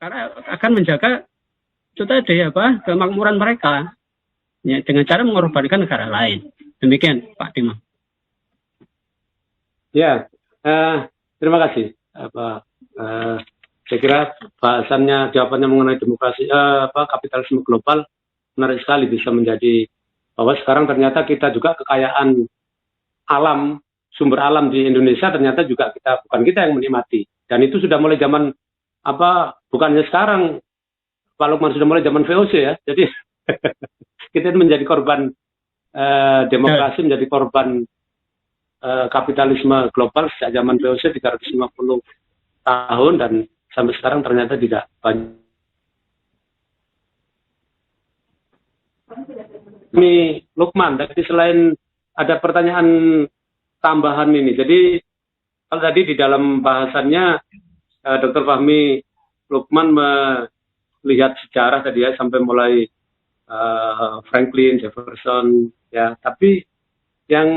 karena akan menjaga itu tadi kemakmuran mereka ya, dengan cara mengorbankan negara lain. Demikian Pak Dimam. Ya, terima kasih. Saya kira jawabannya mengenai demokrasi kapitalisme global menarik sekali, bisa menjadi bahwa sekarang ternyata kita juga kekayaan alam, sumber alam di Indonesia ternyata juga bukan kita yang menikmati, dan itu sudah mulai zaman bukannya sekarang Pak Lukman, sudah mulai zaman VOC ya. Jadi kita menjadi korban demokrasi, menjadi korban kapitalisme global sejak zaman VOC 350 tahun, dan sampai sekarang ternyata tidak banyak. Ini Lukman, tadi selain ada pertanyaan tambahan ini, jadi kalau tadi di dalam bahasannya Dr. Fahmi Lukman melihat sejarah tadi ya, sampai mulai Franklin, Jefferson ya, tapi yang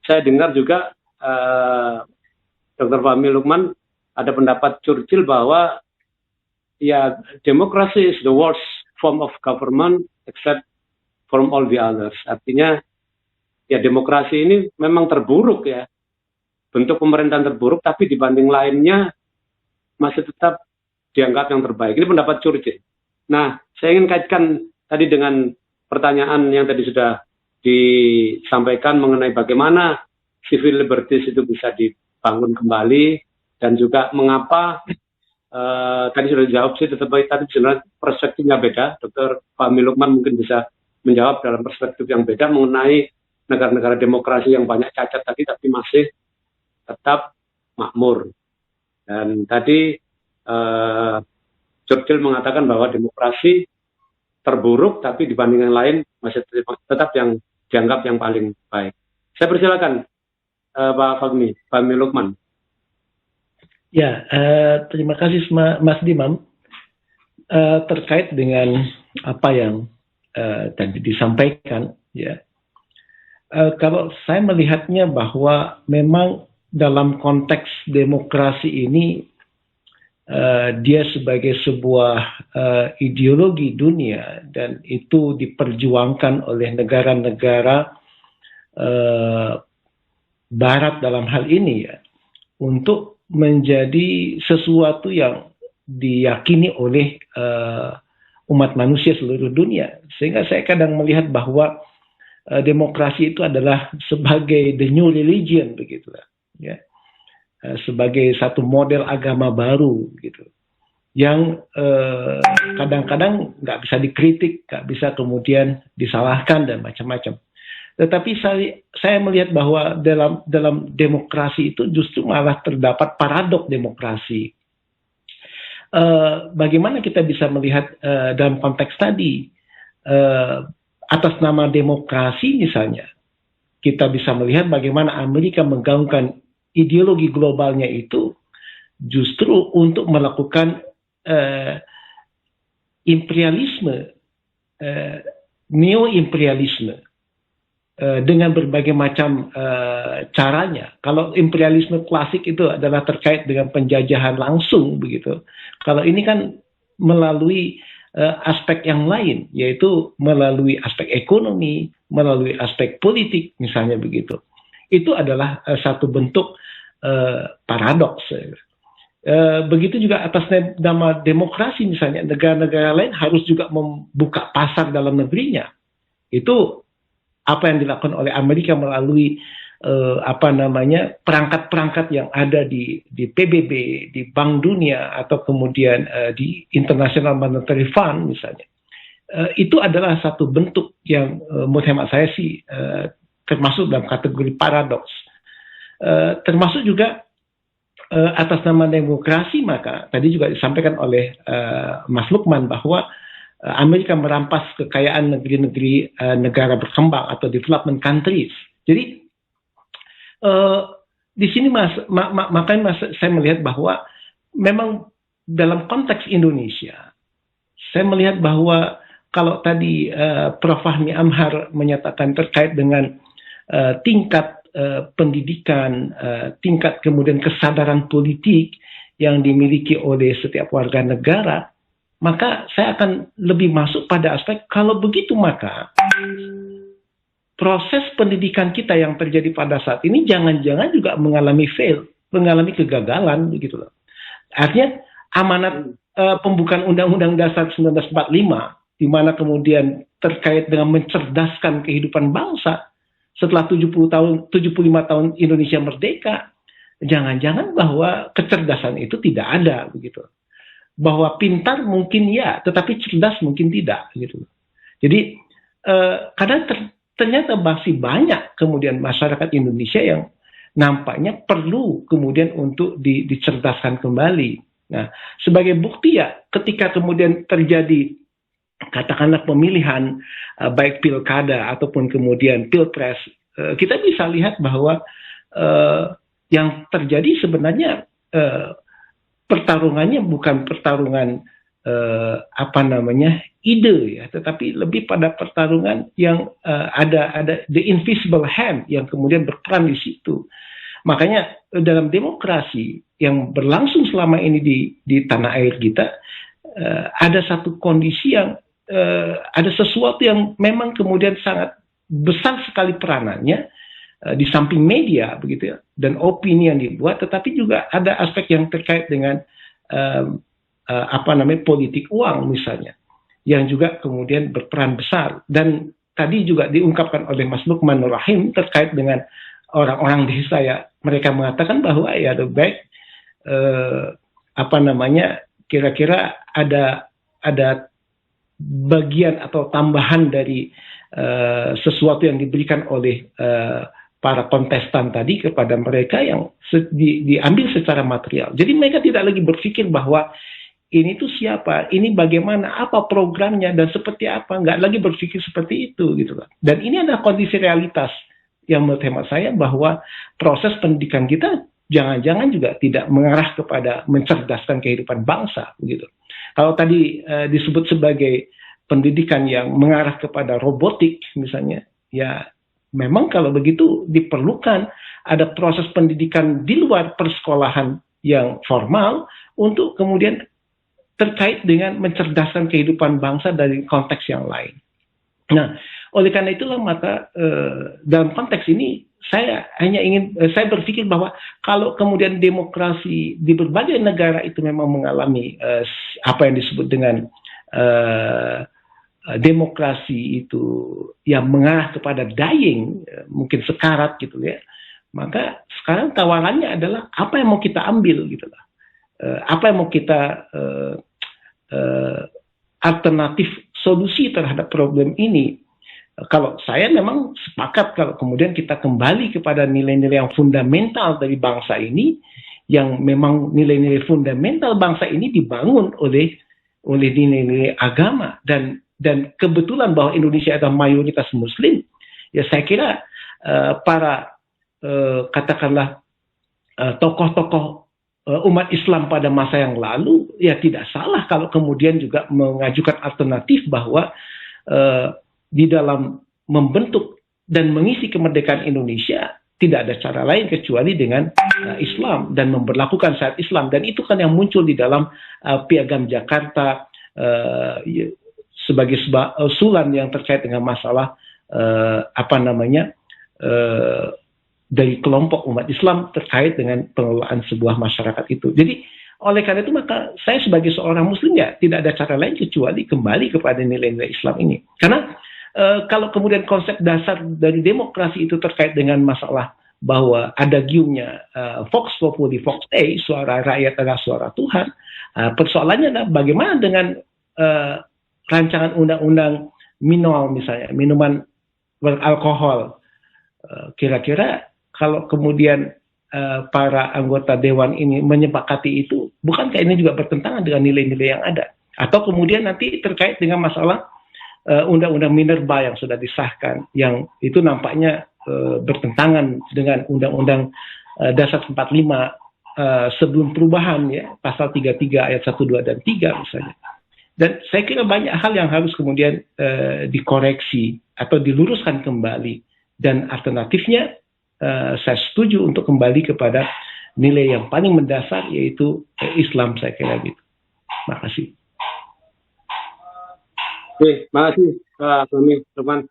saya dengar juga Dr. Fahmi Lukman ada pendapat Churchill bahwa ya demokrasi is the worst form of government except from all the others. Artinya ya demokrasi ini memang terburuk ya, bentuk pemerintahan terburuk, tapi dibanding lainnya masih tetap dianggap yang terbaik. Ini pendapat Churchill. Nah, saya ingin kaitkan tadi dengan pertanyaan yang tadi sudah disampaikan mengenai bagaimana civil liberties itu bisa dibangun kembali, dan juga mengapa tadi sudah dijawab sih, tetapi tadi sebenarnya perspektifnya beda. Dr. Fahmi Lukman mungkin bisa menjawab dalam perspektif yang beda mengenai negara-negara demokrasi yang banyak cacat tadi tapi masih tetap makmur. Dan tadi Churchill mengatakan bahwa demokrasi terburuk tapi dibanding yang lain masih tetap yang dianggap yang paling baik. Saya persilakan Pak Fahmi Lukman. Ya, terima kasih Mas Dimam. Terkait dengan apa yang tadi disampaikan, ya. Kalau saya melihatnya bahwa memang dalam konteks demokrasi ini dia sebagai sebuah ideologi dunia, dan itu diperjuangkan oleh negara-negara Barat dalam hal ini ya, untuk menjadi sesuatu yang diyakini oleh umat manusia seluruh dunia. Sehingga saya kadang melihat bahwa demokrasi itu adalah sebagai the new religion, begitulah ya, sebagai satu model agama baru gitu, yang kadang-kadang nggak bisa dikritik, nggak bisa kemudian disalahkan dan macam-macam. Tetapi saya melihat bahwa dalam demokrasi itu justru malah terdapat paradok demokrasi. Bagaimana kita bisa melihat dalam konteks tadi, atas nama demokrasi misalnya, kita bisa melihat bagaimana Amerika menggaungkan ideologi globalnya itu justru untuk melakukan imperialisme, neo-imperialisme, dengan berbagai macam caranya. Kalau imperialisme klasik itu adalah terkait dengan penjajahan langsung begitu. Kalau ini kan melalui aspek yang lain, yaitu melalui aspek ekonomi, melalui aspek politik misalnya begitu. Itu adalah satu bentuk paradoks. Begitu juga atas nama demokrasi misalnya, negara-negara lain harus juga membuka pasar dalam negerinya. Itu apa yang dilakukan oleh Amerika melalui perangkat-perangkat yang ada di PBB, di Bank Dunia, atau kemudian di International Monetary Fund misalnya. Itu adalah satu bentuk yang menurut hemat saya sih termasuk dalam kategori paradoks. Termasuk juga atas nama demokrasi, maka tadi juga disampaikan oleh Mas Lukman bahwa Amerika merampas kekayaan negeri-negeri negara berkembang atau development countries. Jadi di sini makanya saya melihat bahwa memang dalam konteks Indonesia, saya melihat bahwa kalau tadi Prof. Fahmi Amhar menyatakan terkait dengan tingkat pendidikan, tingkat kemudian kesadaran politik yang dimiliki oleh setiap warga negara, maka saya akan lebih masuk pada aspek kalau begitu maka proses pendidikan kita yang terjadi pada saat ini jangan-jangan juga mengalami mengalami kegagalan begitu loh. Artinya amanat pembukaan Undang-Undang Dasar 1945 di mana kemudian terkait dengan mencerdaskan kehidupan bangsa setelah 75 tahun Indonesia merdeka, jangan-jangan bahwa kecerdasan itu tidak ada begitu. Bahwa pintar mungkin ya, tetapi cerdas mungkin tidak gitu. Jadi karena ternyata masih banyak kemudian masyarakat Indonesia yang nampaknya perlu kemudian untuk dicerdaskan kembali. Nah, sebagai bukti ya, ketika kemudian terjadi katakanlah pemilihan baik pilkada ataupun kemudian pilpres, kita bisa lihat bahwa yang terjadi sebenarnya pertarungannya bukan pertarungan ide ya, tetapi lebih pada pertarungan yang ada the invisible hand yang kemudian berperan di situ. Makanya dalam demokrasi yang berlangsung selama ini di tanah air kita, ada satu kondisi yang ada sesuatu yang memang kemudian sangat besar sekali peranannya di samping media begitu ya, dan opini yang dibuat, tetapi juga ada aspek yang terkait dengan politik uang misalnya, yang juga kemudian berperan besar. Dan tadi juga diungkapkan oleh Mas Lukman Nur Rahim terkait dengan orang-orang desa ya, mereka mengatakan bahwa ya lebih baik kira-kira ada bagian atau tambahan dari sesuatu yang diberikan oleh para kontestan tadi kepada mereka yang diambil secara material. Jadi mereka tidak lagi berpikir bahwa ini tuh siapa, ini bagaimana, apa programnya, dan seperti apa. Nggak lagi berpikir seperti itu gitu kan. Dan ini adalah kondisi realitas yang menurut hemat saya bahwa proses pendidikan kita jangan-jangan juga tidak mengarah kepada mencerdaskan kehidupan bangsa begitu. Kalau tadi disebut sebagai pendidikan yang mengarah kepada robotik misalnya, ya memang kalau begitu diperlukan ada proses pendidikan di luar persekolahan yang formal untuk kemudian terkait dengan mencerdaskan kehidupan bangsa dari konteks yang lain. Nah, oleh karena itulah maka dalam konteks ini saya berpikir bahwa kalau kemudian demokrasi di berbagai negara itu memang mengalami apa yang disebut dengan demokrasi itu yang mengarah kepada dying, mungkin sekarat gitu ya, maka sekarang tawarannya adalah apa yang mau kita ambil gitu lah, apa yang mau kita alternatif solusi terhadap problem ini. Kalau saya memang sepakat kalau kemudian kita kembali kepada nilai-nilai yang fundamental dari bangsa ini, yang memang nilai-nilai fundamental bangsa ini dibangun oleh nilai-nilai agama, dan kebetulan bahwa Indonesia adalah mayoritas Muslim, ya saya kira para katakanlah tokoh-tokoh umat Islam pada masa yang lalu ya tidak salah kalau kemudian juga mengajukan alternatif bahwa di dalam membentuk dan mengisi kemerdekaan Indonesia tidak ada cara lain kecuali dengan Islam dan memberlakukan syariat Islam, dan itu kan yang muncul di dalam Piagam Jakarta sebagai usulan yang terkait dengan masalah dari kelompok umat Islam terkait dengan pengelolaan sebuah masyarakat itu. Jadi oleh karena itu maka saya sebagai seorang Muslim ya tidak ada cara lain kecuali kembali kepada nilai-nilai Islam ini. Karena kalau kemudian konsep dasar dari demokrasi itu terkait dengan masalah bahwa ada giumnya Vox Populi Vox Dei, suara rakyat adalah suara Tuhan, persoalannya adalah bagaimana dengan rancangan undang-undang minol misalnya, minuman beralkohol. Kira-kira kalau kemudian para anggota dewan ini menyepakati itu, bukankah ini juga bertentangan dengan nilai-nilai yang ada? Atau kemudian nanti terkait dengan masalah undang-undang Minerba yang sudah disahkan, yang itu nampaknya bertentangan dengan undang-undang dasar 45 sebelum perubahan ya, pasal 33 ayat 1, 2, dan 3 misalnya. Dan saya kira banyak hal yang harus kemudian dikoreksi atau diluruskan kembali. Dan alternatifnya saya setuju untuk kembali kepada nilai yang paling mendasar yaitu Islam, saya kira gitu. Makasih. Oke, makasih Pak Tommy, teman.